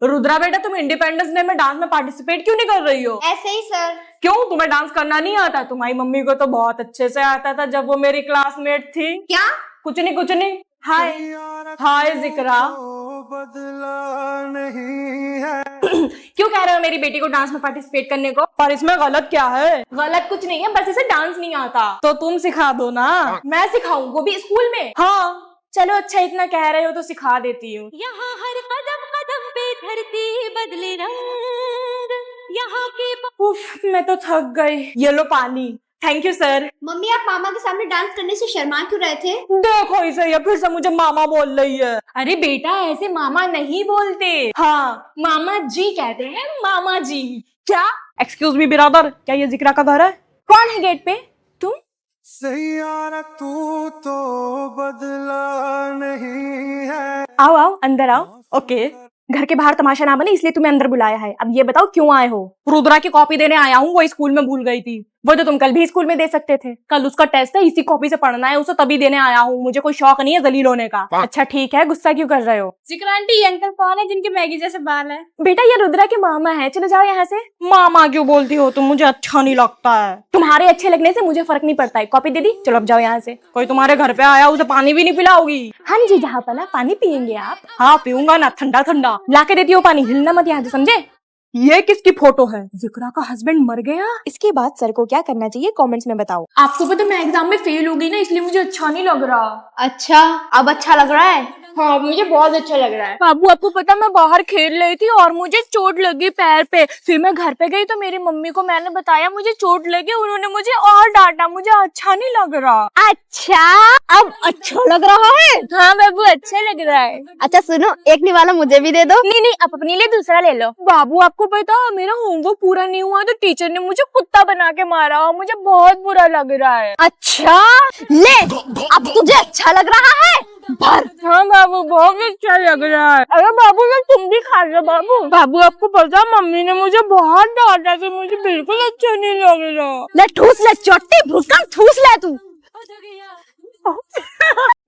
रुद्रा बेटा, तुम independence day में डांस में पार्टिसिपेट क्यों नहीं कर रही हो? ऐसे ही सर। क्यों, तुम्हें डांस करना नहीं आता? तुम्हारी मम्मी को तो बहुत अच्छे से आता था जब वो मेरी क्लासमेट थी। क्या? कुछ नहीं कुछ नहीं। हाय हाय जिक्रा। बदला नहीं है। क्यों कह रहे हो मेरी बेटी को डांस में पार्टिसिपेट करने को? पर इसमें गलत क्या है? गलत कुछ नहीं है, बस इसे डांस नहीं आता। तो तुम सिखा दो ना। मैं सिखाऊं, वो भी स्कूल में? हाँ चलो अच्छा, इतना कह रहे हो तो सिखा देती हूँ। यहाँ हर कदम कदम पे धरती बदले रंग, यहाँ की उफ, मैं तो थक गई। ये लो पानी। Thank you sir. मम्मी, आप मामा के सामने डांस करने से शर्मा क्यों रहे थे? देखो इसे, ये फिर से मुझे मामा बोल रही है। अरे बेटा, ऐसे मामा नहीं बोलते। हाँ, मामा जी कहते हैं, मामा जी। क्या? एक्सक्यूज मी बिरादर, क्या ये जिक्रा का घर है? कौन है गेट पे? तुम? सैयारा तू तो बदला नहीं है। आओ आओ, अंदर आओ। ओके, घर के बाहर तमाशा ना बने इसलिए तुम्हें अंदर बुलाया है। अब ये बताओ क्यों आए हो? रुद्रा की कॉपी देने आया हूँ, वो स्कूल में भूल गई थी। वो तो तुम कल भी स्कूल में दे सकते थे। कल उसका टेस्ट है, इसी कॉपी से पढ़ना है उसे, तभी देने आया हूँ। मुझे कोई शौक नहीं है जलील होने का। अच्छा ठीक है, गुस्सा क्यों कर रहे हो? जिक्रा आंटी, ये अंकल कौन है जिनके मैगी जैसे बाल है? बेटा ये रुद्रा के मामा है। चलो जाओ यहाँ से। मामा क्यों बोलती हो तुम? मुझे अच्छा नहीं लगता है। तुम्हारे अच्छे लगने से मुझे फर्क नहीं पड़ता है। कॉपी दे दी, चलो अब जाओ यहाँ से। कोई तुम्हारे घर पे आया, उसे पानी भी नहीं पिलाओगी? हाँ जी जहाँ पना, पानी पियेंगे आप? हाँ पीऊंगा ना, ठंडा ठंडा ला के देती हो पानी। हिलना मत यहाँ से, समझे? ये किसकी फोटो है? जिक्रा का हस्बैंड मर गया। इसके बाद सर को क्या करना चाहिए कमेंट्स में बताओ। आपको पता मैं एग्जाम में फेल हो गई ना, इसलिए मुझे अच्छा नहीं लग रहा। अच्छा, अब अच्छा लग रहा है? हाँ मुझे बहुत अच्छा लग रहा है। बाबू, आपको पता मैं बाहर खेल रही थी और मुझे चोट लगी पैर पे। फिर मैं घर पे गई तो मेरी मम्मी को मैंने बताया मुझे चोट लगी, उन्होंने मुझे और डांटा। मुझे अच्छा नहीं लग रहा। अच्छा, अब अच्छा लग रहा है? हाँ बाबू, अच्छा लग रहा है। अच्छा सुनो, एक निवाला मुझे भी दे दो। नहीं नहीं, आप अपने लिए दूसरा ले लो। बाबू, आपको पता मेरा होमवर्क पूरा नहीं हुआ तो टीचर ने मुझे कुत्ता बना के मारा और मुझे बहुत बुरा लग रहा है। अच्छा ले, अब तुझे अच्छा लग रहा है? भर। हाँ बाबू, बहुत अच्छा लग रहा है। अरे बाबू, ये तुम भी खा लो बाबू। बाबू, आपको पता मम्मी ने मुझे बहुत डांटा तो मुझे बिल्कुल अच्छा नहीं लग रहा। ले ठूस ले, चोटी भूसकम ठूस ले तू।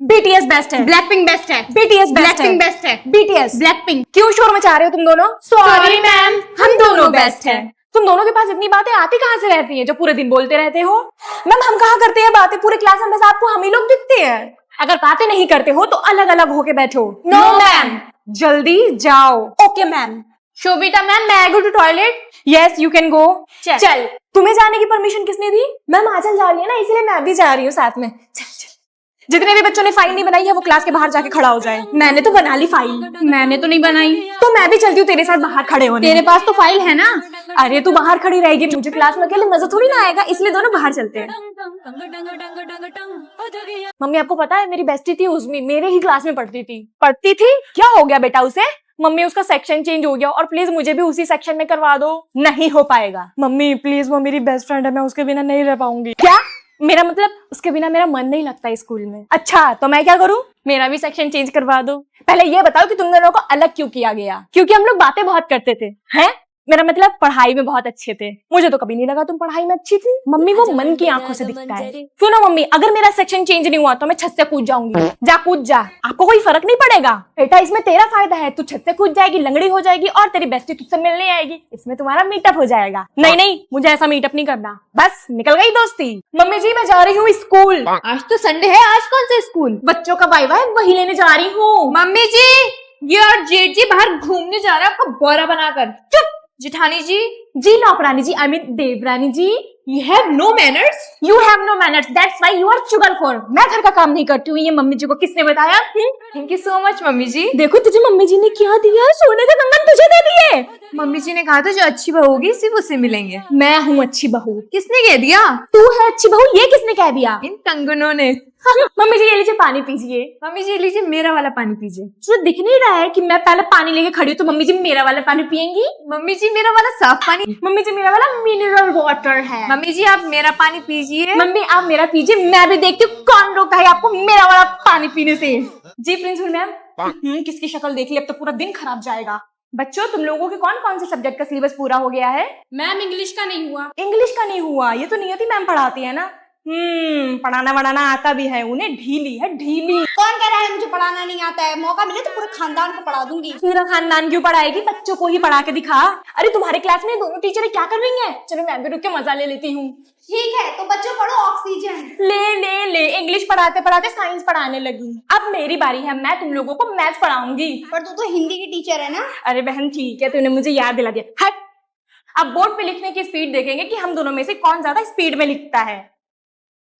बीटीएस बेस्ट है। ब्लैकपिंक बेस्ट है। बीटीएस बेस्ट है। ब्लैकपिंक बेस्ट है। बीटीएस। ब्लैकपिंक। क्यों शोर मचा रहे हो तुम दोनों? Sorry, ma'am, हम दोनों बेस्ट हैं। तुम दोनों के पास इतनी बातें आती कहाँ से रहती हैं जो पूरे दिन बोलते रहते हो? मैम हम कहाँ करते हैं बातें? पूरे क्लास में बस आपको हम ही लोग दिखते हैं। अगर बातें नहीं करते हो तो अलग अलग होके बैठो। No, ma'am. जल्दी जाओ। Okay ma'am. शोभिता मैम, मैं I go to toilet? Yes you can go. चल। तुम्हें जाने की परमिशन किसने दी? मैम आंचल जा रही है ना, इसलिए मैं भी जा रही हूँ साथ में। चल चल। जितने भी बच्चों ने फाइल नहीं बनाई है वो क्लास के बाहर जाके खड़ा हो जाए। मैंने तो बना ली फाइल। मैंने तो नहीं बनाई। तो मैं भी चलती हूँ तेरे साथ बाहर खड़े होने। तेरे पास तो फाइल है ना। अरे तू बाहर खड़ी रहेगी, मुझे क्लास में अकेले मजा थोड़ी ना आएगा, इसलिए दोनों बाहर चलते हैं। मम्मी आपको पता है मेरी बेस्टी थी उस्मी, मेरे ही क्लास में पढ़ती थी। पढ़ती थी? क्या हो गया बेटा उसे? मम्मी उसका सेक्शन चेंज हो गया और प्लीज मुझे भी उसी सेक्शन में करवा दो। नहीं हो पाएगा। मम्मी प्लीज, वो मेरी बेस्ट फ्रेंड है, मैं उसके बिना नहीं रह पाऊंगी। क्या? मेरा मतलब उसके बिना मेरा मन नहीं लगता स्कूल में। अच्छा तो मैं क्या करूं? मेरा भी सेक्शन चेंज करवा दो। पहले ये बताओ कि तुम दोनों को अलग क्यों किया गया? क्योंकि हम लोग बातें बहुत करते थे। हैं? मेरा मतलब पढ़ाई में बहुत अच्छे थे। मुझे तो कभी नहीं लगा तुम पढ़ाई में अच्छी थी। मम्मी वो मन की आंखों से दिखता है। सुनो मम्मी, अगर मेरा सेक्शन चेंज नहीं हुआ तो मैं छत से कूद जाऊंगी। जा कूद जा, आपको कोई फर्क नहीं पड़ेगा। बेटा इसमें तेरा फायदा है, तू छत से कूद जाएगी, लंगड़ी हो जाएगी और तेरी बेस्टी तुझसे मिलने आएगी। इसमें तुम्हारा मीटअप हो जाएगा। नहीं नहीं, मुझे ऐसा मीटअप नहीं करना, बस निकल गई दोस्ती। मम्मी जी मैं जा रही हूँ स्कूल। आज तो संडे है, आज कौन सा स्कूल? बच्चों का वाइवा है, वही लेने जा रही हूँ। मम्मी जी, ये और जेठ जी बाहर घूमने जा रहे हैं आपको बोरा बनाकर। चुप। जेठानी जी। जी नौकरानी जी, आई मीन देवरानी जी। You have no manners? You have no manners. That's why you are sugarkhore. मैं घर का काम नहीं करती हूँ, ये मम्मी जी को किसने बताया? Thank you so much mummy ji. देखो तुझे मम्मी जी ने क्या दिया, सोने के कंगन तुझे दे दिए। मम्मी जी ने कहा था जो अच्छी बहू होगी सिर्फ उससे मिलेंगे। मैं हूँ अच्छी बहू। किसने कह दिया? तू है अच्छी बहू, ये किसने कह दिया? इन कंगनों ने। मम्मी जी ये लीजिए पानी पीजिए। मम्मी जी लीजिए मेरा वाला पानी पीजिए। तुझे दिख नहीं रहा है कि मैं पहले पानी लेके खड़ी हूँ तो मम्मी जी मेरा वाला पानी पियेंगी? मम्मी जी मेरा वाला साफ पानी। मम्मी जी मेरा वाला मिनरल वाटर है। मम्मी जी आप मेरा पानी पीजिए। मम्मी आप मेरा पीजिए, मैं भी देखती हूँ कौन रोकता है आपको मेरा वाला पानी पीने से। जी प्रिंसिपल मैम। किसकी शक्ल देख ली, अब तो पूरा दिन खराब जाएगा। बच्चों तुम लोगों के कौन कौन से सब्जेक्ट का सिलेबस पूरा हो गया है? मैम इंग्लिश का नहीं हुआ। इंग्लिश का नहीं हुआ? ये तो नियति मैम पढ़ाती है ना। पढ़ाना वढ़ाना आता भी है उन्हें, ढीली है ढीली। कौन कह रहा है मुझे पढ़ाना नहीं आता है? मौका मिले तो पूरे खानदान को पढ़ा दूंगी। पूरा खानदान क्यों पढ़ाएगी, बच्चों को ही पढ़ा के दिखा। अरे तुम्हारे क्लास में दोनों टीचर क्या कर रही हैं? चलो मैं भी रुक के मजा ले लेती हूँ। ठीक है तो बच्चों पढ़ो ऑक्सीजन। ले इंग्लिश पढ़ाते पढ़ाते साइंस पढ़ाने लगी। अब मेरी बारी है, मैं तुम लोगों को मैथ्स पढ़ाऊंगी। पर तू तो हिंदी की टीचर है ना। अरे बहन ठीक है, तूने मुझे याद दिला दिया। हट। अब बोर्ड पे लिखने की स्पीड देखेंगे कि हम दोनों में से कौन ज्यादा स्पीड में लिखता है।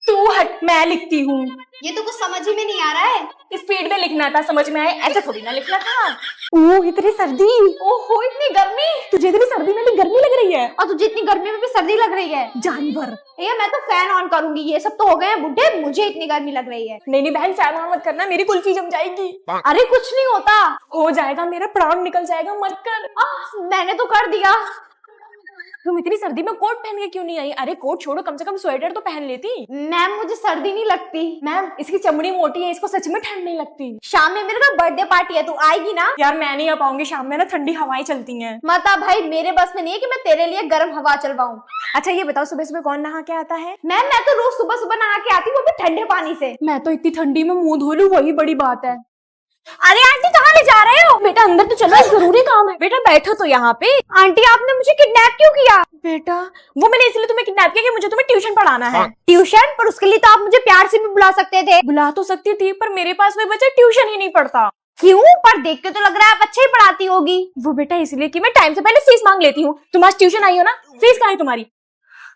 तू हट, मैं लिखती हूँ। ये तो कुछ समझ ही में नहीं आ रहा है। स्पीड में लिखना था, समझ में आए, ऐसे थोड़ी ना लिखना था। ओह इतनी सर्दी, ओहो इतनी गर्मी। तुझे इतनी सर्दी में भी गर्मी लग रही है? और तुझे इतनी गर्मी में भी सर्दी लग रही है? जानवर। ये मैं तो फैन ऑन करूंगी, ये सब तो हो गए हैं बुढ़े, मुझे इतनी गर्मी लग रही है। नहीं बहन फैन ऑन मत करना, मेरी कुल्फी जम जाएगी। अरे कुछ नहीं होता, हो जाएगा, मेरा प्राण निकल जाएगा, मत कर। मैंने तो कर दिया। तुम इतनी सर्दी में कोट पहन के क्यों नहीं आई? अरे कोट छोड़ो, कम से कम स्वेटर तो पहन लेती। मैम मुझे सर्दी नहीं लगती। मैम इसकी चमड़ी मोटी है, इसको सच में ठंड नहीं लगती। शाम में मेरे का बर्थडे पार्टी है, तू आएगी ना? यार मैं नहीं आ पाऊंगी, शाम में ना ठंडी हवाएं चलती हैं। मत आ भाई, मेरे बस में नहीं है कि मैं तेरे लिए गर्म हवा चलवाऊं। अच्छा ये बताओ सुबह सुबह कौन नहा के आता है? मैम मैं तो रोज सुबह सुबह नहा के आती हूँ, वो भी ठंडे पानी से। मैं तो इतनी ठंडी में मुंह धो लूं वही बड़ी बात है। अरे आंटी कहाँ ले जा रहे हो? बेटा अंदर तो चलो, जरूरी काम है। बेटा बैठो तो यहाँ पे। आंटी आपने मुझे किडनैप क्यों किया? बेटा वो मैंने इसलिए तुम्हें किडनैप किया कि मुझे तुम्हें ट्यूशन पढ़ाना है। ट्यूशन? पर उसके लिए तो आप मुझे प्यार से भी बुला सकते थे। बुला तो सकती थी, पर मेरे पास कोई बच्चा ट्यूशन ही नहीं पढ़ता। क्यों? पर देख के तो लग रहा है आप अच्छा ही पढ़ाती होगी। वो बेटा इसलिए कि मैं टाइम से पहले फीस मांग लेती हूँ। तुम आज ट्यूशन आई हो ना, फीस कहाँ है तुम्हारी?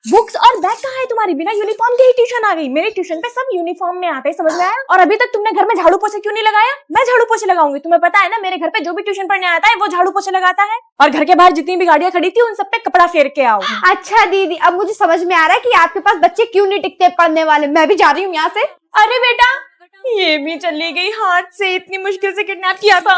बुक्स और बैग कहाँ है तुम्हारी? बिना यूनिफॉर्म के ही ट्यूशन आ गई। मेरे ट्यूशन पे सब यूनिफॉर्म में आते हैं, समझ में आया? और अभी तक तुमने घर में झाड़ू पोछे क्यों नहीं लगाया? मैं झाड़ू पोछे लगाऊंगी। तुम्हें पता है ना मेरे घर पे जो भी ट्यूशन पढ़ने आता है वो झाड़ू पोछे लगाता है। और घर के बाहर जितनी भी गाड़ियां खड़ी थी उन सब पे कपड़ा फेर के आओ। अच्छा दीदी, अब मुझे समझ में आ रहा है कि आपके पास बच्चे क्यों नहीं टिकते पढ़ने वाले। मैं भी जा रही हूँ यहाँ से। अरे बेटा ये भी चली गई हाथ से, इतनी मुश्किल से किडनैप किया था।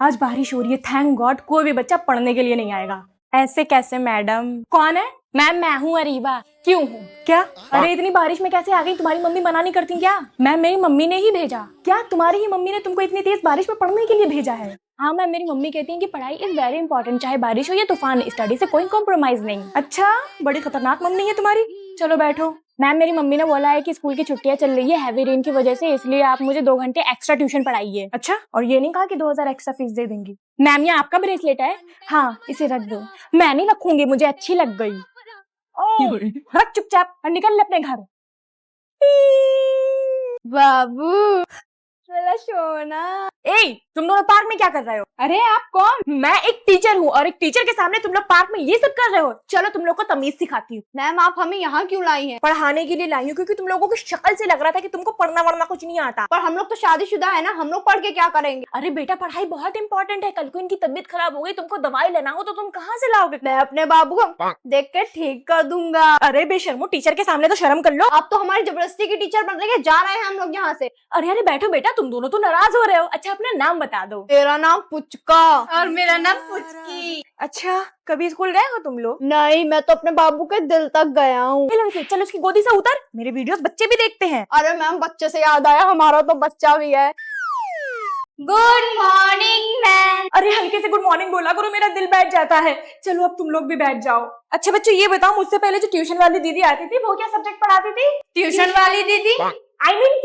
आज बारिश हो रही है, थैंक गॉड कोई भी बच्चा पढ़ने के लिए नहीं आएगा। ऐसे कैसे मैडम? कौन है? मैम मैं हूँ अरीबा। क्यों हूँ? क्या? अरे इतनी बारिश में कैसे आ गई? तुम्हारी मम्मी मना नहीं करती क्या? मैम मेरी मम्मी ने ही भेजा। क्या तुम्हारी ही मम्मी ने तुमको इतनी तेज बारिश में पढ़ने के लिए भेजा है? हाँ मैम मेरी मम्मी कहती है कि पढ़ाई इज वेरी इंपॉर्टेंट, चाहे बारिश हो या तूफान, स्टडी से कोई कॉम्प्रोमाइज नहीं। अच्छा बड़ी खतरनाक मम्मी है तुम्हारी। चलो बैठो। मैम मेरी मम्मी ने बोला है कि स्कूल की छुट्टियां चल रही है हैवी रेन की वजह से, इसलिए आप मुझे 2 घंटे एक्स्ट्रा ट्यूशन पढ़ाइए। अच्छा, और ये नहीं कहा कि 2000 एक्स्ट्रा फीस दे देंगी? मैम ये आपका ब्रेसलेट है? हाँ इसे रख दो। मैं नहीं रखूंगी, मुझे अच्छी लग गई। रख चुपचाप और निकल ले अपने घर। बाबू मेरा सोना। ए तुम दोनों पार्क में क्या कर रहे हो? अरे आप कौन? मैं एक टीचर हूँ और एक टीचर के सामने तुम लोग पार्क में ये सब कर रहे हो। चलो तुम लोग को तमीज सिखाती हूँ। मैम आप हमें यहाँ क्यों लाई हैं? पढ़ाने के लिए लाई हूँ, क्योंकि तुम लोगों की शक्ल से लग रहा था कि तुमको पढ़ना वढ़ना कुछ नहीं आता। पर हम लोग तो शादीशुदा है ना, हम लोग पढ़ के क्या करेंगे? अरे बेटा पढ़ाई बहुत इंपॉर्टेंट है, कल को इनकी तबीयत खराब हो गई, तुमको दवाई लेना हो तो तुम कहाँ से लाओगे? मैं अपने बाबू को देख के ठीक कर दूंगा। अरे बेशर्मो, टीचर के सामने तो शर्म कर लो। आप तो हमारी जबरदस्ती की टीचर बन रही है, जा रहे हैं हम लोग यहाँ से। अरे बैठो बेटा, तुम दोनों तो नाराज हो रहे हो। अच्छा अपना नाम बता दो। तेरा नाम पुचका। और मेरा नाम पुचकी। अच्छा कभी स्कूल गए हो तुम लोग? नहीं, मैं तो अपने बाबू के दिल तक गया हूँ। चलो उसकी गोदी से उतर, मेरे वीडियोस बच्चे भी देखते हैं। अरे मैम बच्चे से याद आया, हमारा तो बच्चा भी है। Good morning ma'am. अरे हल्के से गुड मॉर्निंग बोला करो, मेरा दिल बैठ जाता है। चलो अब तुम लोग भी बैठ जाओ। अच्छा बच्चों ये बताओ, मुझसे पहले जो ट्यूशन वाली दीदी आती थी वो क्या सब्जेक्ट पढ़ाती थी? ट्यूशन वाली दीदी? I mean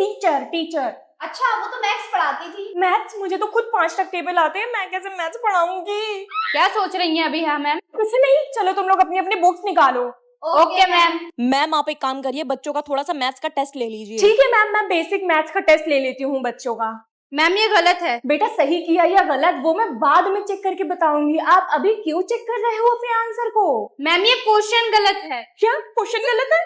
teacher. अच्छा वो तो मैथ्स पढ़ाती थी। मैथ्स? मुझे तो खुद 5 तक टेबल आते हैं, मैं कैसे मैथ्स पढ़ाऊंगी? क्या सोच रही हैं अभी? हाँ मैम। कुछ नहीं, चलो तुम लोग अपनी अपनी बुक्स निकालो। Okay ma'am. मैम आप एक काम करिए, बच्चों का थोड़ा सा मैथ्स का टेस्ट ले लीजिए। ठीक है मैम, मैं बेसिक मैथ्स का टेस्ट ले लेती हूँ बच्चों का। मैम ये गलत है। बेटा सही किया या गलत वो मैं बाद में चेक करके बताऊंगी, आप अभी क्यों चेक कर रहे हो अपने आंसर को? मैम ये क्वेश्चन गलत है। क्या क्वेश्चन गलत है?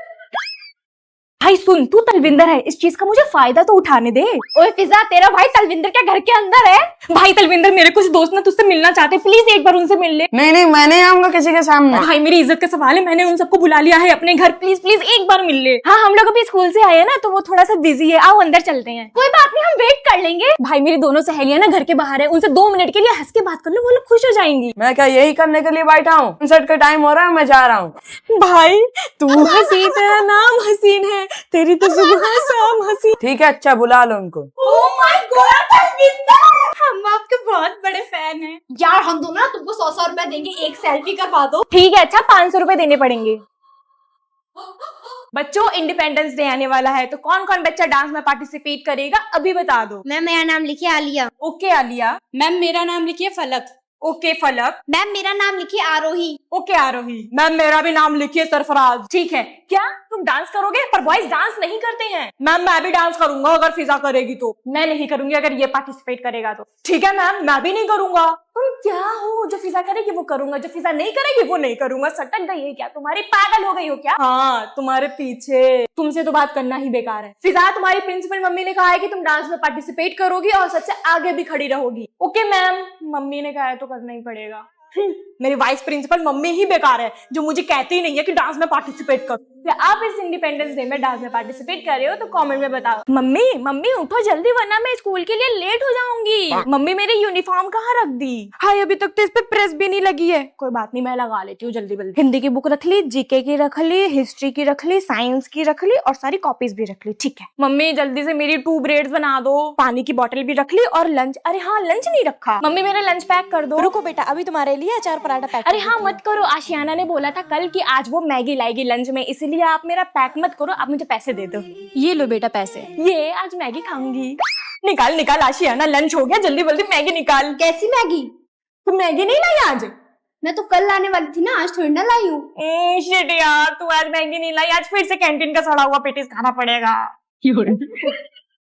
भाई सुन, तू तलविंदर है, इस चीज का मुझे फायदा तो उठाने दे। ओए फिजा, तेरा भाई तलविंदर क्या घर के अंदर है? भाई तलविंदर, मेरे कुछ दोस्त ना तुझसे मिलना चाहते, प्लीज एक बार उनसे मिल ले। नहीं मैं नहीं आऊंगा किसी के सामने। भाई मेरी इज्जत का सवाल है, मैंने उन सबको बुला लिया है अपने घर, प्लीज प्लीज एक बार मिल ले। हाँ हम लोग अभी स्कूल से आए हैं ना, तो वो थोड़ा सा बिजी है, आओ अंदर चलते हैं। कोई बात नहीं, हम वेट कर लेंगे। भाई मेरी दोनों सहेलियां ना घर के बाहर है, उनसे 2 मिनट के लिए हंस के बात कर लो, वो लोग खुश हो जाएंगी। मैं क्या यही करने के लिए बैठा हूँ? कंसर्ट का टाइम हो रहा है, मैं जा रहा हूँ। भाई तू हसीन, तेरा नाम हसीन है, तेरी तो सुबह शाम हसीन। ठीक है अच्छा बुला लो उनको। ओह माय गॉड तलविंदर, हम आपके बहुत बड़े फैन हैं। यार हम दोनों ना तुमको 100 रुपए देंगे, एक सेल्फी करवा दो। ठीक है अच्छा 500 रुपए देने पड़ेंगे। बच्चों इंडिपेंडेंस डे आने वाला है, तो कौन कौन बच्चा डांस में पार्टिसिपेट करेगा अभी बता दो। मैम मेरा नाम लिखिए आलिया। ओके आलिया। मैम मेरा नाम लिखिए फलक। ओके फलक। मैम मेरा नाम लिखिए आरोही। ओके आरोही। मैम मेरा भी नाम लिखिए सरफराज। ठीक है, क्या तुम डांस करोगे? पर बॉयज डांस नहीं करते हैं। मैम मैं भी डांस करूंगा अगर फिजा करेगी तो। मैं नहीं करूंगी अगर ये पार्टिसिपेट करेगा तो। ठीक है मैम, मैं भी नहीं करूंगा। तुम क्या हो, जो फिजा करेगी वो करूंगा, जो फिजा नहीं करेगी वो नहीं करूंगा। सटक गई है क्या तुम्हारी? पागल हो गई हो क्या? हाँ तुम्हारे पीछे। तुमसे तो बात करना ही बेकार है। फिजा तुम्हारी प्रिंसिपल मम्मी ने कहा है कि तुम डांस में पार्टिसिपेट करोगी और सबसे आगे भी खड़ी रहोगी। ओके मैम, मम्मी ने कहा है तो करना ही पड़ेगा। मेरी वाइस प्रिंसिपल मम्मी ही बेकार है जो मुझे कहती ही नहीं है कि डांस में पार्टिसिपेट करो। या आप इस इंडिपेंडेंस डे में डांस में पार्टिसिपेट कर रहे हो तो कमेंट में बताओ। मम्मी मम्मी उठो जल्दी वरना मैं स्कूल के लिए लेट हो जाऊंगी। मम्मी मेरी यूनिफॉर्म कहाँ रख दी? हाय अभी तक तो इस पे प्रेस भी नहीं लगी है। कोई बात नहीं, मैं लगा लेती हूँ जल्दी जल्दी। हिंदी की बुक रख ली, जीके की रख ली, हिस्ट्री की रख ली, साइंस की रख ली और सारी कॉपीज भी रख ली। ठीक है मम्मी जल्दी से मेरी 2 ब्रेड्स बना दो, पानी की बोतल भी रख ली और लंच। अरे हाँ लंच नहीं रखा। मम्मी मेरा लंच पैक कर दो। रुको बेटा, अभी तुम्हारे लिए अचार पराठा पैक अरे हाँ मत करो, आशियाना ने बोला था कल कि आज वो मैगी लाएगी लंच में, इसलिए आप मेरा पैक मत करो, आप मुझे पैसे दे दो। ये लो बेटा पैसे। ये आज मैगी खाऊंगी। निकाल निकाल आशियाना, लंच हो गया, जल्दी जल्दी मैगी निकाल। कैसी मैगी? तुम मैगी नहीं लाई आज? मैं तो कल लाने वाली थी ना, आज थोड़ी ना लाई हूँ। शिट यार, तू आज मैगी नहीं लाई, आज फिर से कैंटीन का सड़ा हुआ पेटीज खाना पड़ेगा।